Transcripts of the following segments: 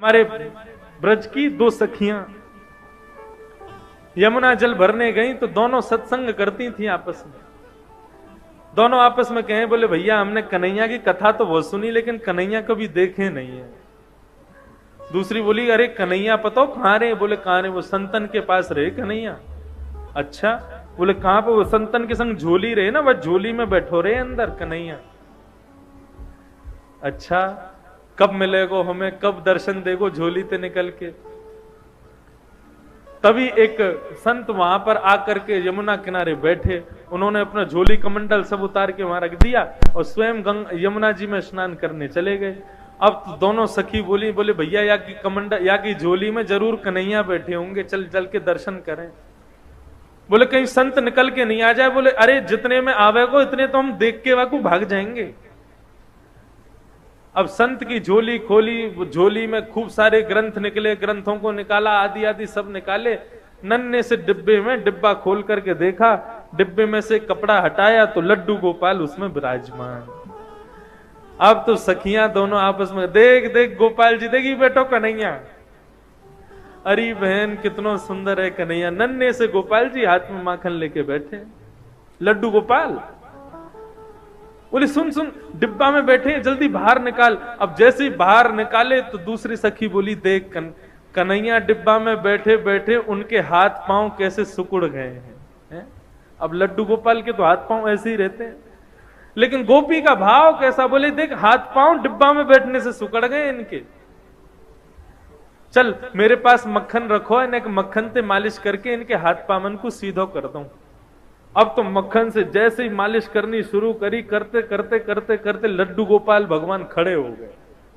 हमारे ब्रज की दो सखियां यमुना जल भरने गई तो दोनों सत्संग करती थी आपस में। दोनों आपस में कहे, बोले भैया हमने कन्हैया की कथा तो बहुत सुनी लेकिन कन्हैया कभी देखे नहीं है। दूसरी बोली, अरे कन्हैया पता हो कहां रहे? बोले कहां रहे? वो संतन के पास रहे कन्हैया। अच्छा, बोले कहां पे? वो संतन के संग झोली रहे ना, वह झोली में बैठो रहे अंदर कन्हैया। अच्छा, कब मिलेगो हमें, कब दर्शन देगो झोली से निकल के? तभी एक संत वहां पर आकर के यमुना किनारे बैठे, उन्होंने अपना झोली कमंडल सब उतार के वहां रख दिया और स्वयं यमुना जी में स्नान करने चले गए। अब तो दोनों सखी बोली, बोले भैया या की कमंडल या की झोली में जरूर कन्हैया बैठे होंगे, चल चल के दर्शन करें। बोले कहीं संत निकल के नहीं आ जाए। बोले अरे जितने में आवेगो इतने तो हम देख के वाकू भाग जाएंगे। अब संत की झोली खोली, वो झोली में खूब सारे ग्रंथ निकले, ग्रंथों को निकाला, आदि आदि सब निकाले। नन्हे से डिब्बे में डिब्बा खोल करके देखा, डिब्बे में से कपड़ा हटाया तो लड्डू गोपाल उसमें विराजमान। अब तो सखियां दोनों आपस में, देख देख गोपाल जी, देखी बेटो कन्हैया। अरे बहन कितना सुंदर है कन्हैया। नन्हे से गोपाल जी हाथ में माखन लेके बैठे, लड्डू गोपाल। बोले सुन सुन, डिब्बा में बैठे, जल्दी बाहर निकाल। अब जैसे ही बाहर निकाले तो दूसरी सखी बोली, देख कन्हैया डिब्बा में बैठे बैठे उनके हाथ पांव कैसे सुकुड़ गए हैं। अब लड्डू गोपाल के तो हाथ पांव ऐसे ही रहते हैं, लेकिन गोपी का भाव कैसा? बोले देख हाथ पांव डिब्बा में बैठने से सुकड़ गए इनके। चल मेरे पास मक्खन रखो, इन्हें मक्खन से मालिश करके इनके हाथ पामन को सीधो कर दूं। अब तो मक्खन से जैसे ही मालिश करनी शुरू करी, करते करते करते करते लड्डू गोपाल भगवान खड़े हो गए,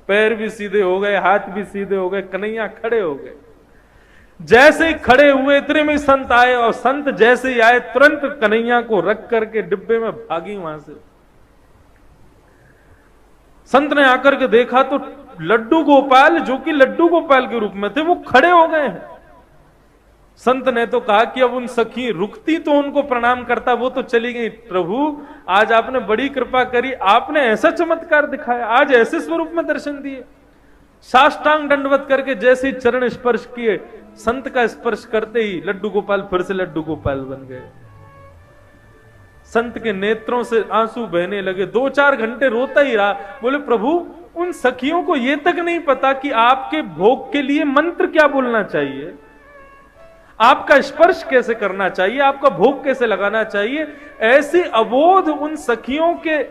पैर भी सीधे हो गए, हाथ भी सीधे हो गए, कन्हैया खड़े हो गए। जैसे ही खड़े हुए इतने में संत आए, और संत जैसे ही आए तुरंत कन्हैया को रख करके डिब्बे में भागी वहां से। संत ने आकर के देखा तो लड्डू गोपाल, जो कि लड्डू गोपाल के रूप में थे, वो खड़े हो गए हैं। संत ने तो कहा कि अब उन सखी रुकती तो उनको प्रणाम करता, वो तो चली गई। प्रभु आज आपने बड़ी कृपा करी, आपने ऐसा चमत्कार दिखाया, आज ऐसे स्वरूप में दर्शन दिए। साष्टांग दंडवत करके जैसे ही चरण स्पर्श किए, संत का स्पर्श करते ही लड्डू गोपाल फिर से लड्डू गोपाल बन गए। संत के नेत्रों से आंसू बहने लगे, 2-4 घंटे रोता ही रहा। बोले प्रभु उन सखियों को यह तक नहीं पता कि आपके भोग के लिए मंत्र क्या बोलना चाहिए, आपका स्पर्श कैसे करना चाहिए, आपका भोग कैसे लगाना चाहिए। ऐसी अबोध उन सखियों के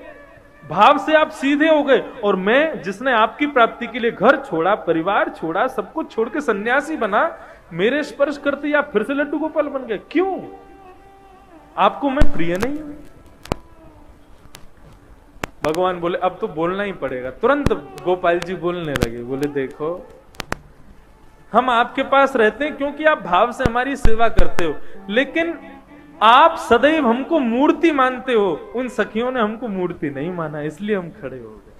भाव से आप सीधे हो गए, और मैं जिसने आपकी प्राप्ति के लिए घर छोड़ा, परिवार छोड़ा, सब कुछ छोड़ के सन्यासी बना, मेरे स्पर्श करते ही आप फिर से लड्डू गोपाल बन गए। क्यों? आपको मैं प्रिय नहीं हूं? भगवान बोले अब तो बोलना ही पड़ेगा। तुरंत गोपाल जी बोलने लगे, बोले देखो हम आपके पास रहते हैं क्योंकि आप भाव से हमारी सेवा करते हो, लेकिन आप सदैव हमको मूर्ति मानते हो। उन सखियों ने हमको मूर्ति नहीं माना, इसलिए हम खड़े हो गए।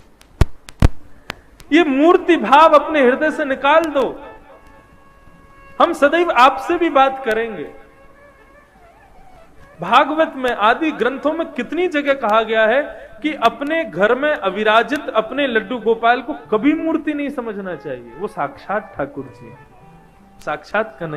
ये मूर्ति भाव अपने हृदय से निकाल दो। हम सदैव आपसे भी बात करेंगे। भागवत में आदि ग्रंथों में कितनी जगह कहा गया है कि अपने घर में अविराजित अपने लड्डू गोपाल को कभी मूर्ति नहीं समझना चाहिए। वो साक्षात ठाकुर जी, साक्षात कन्हैया।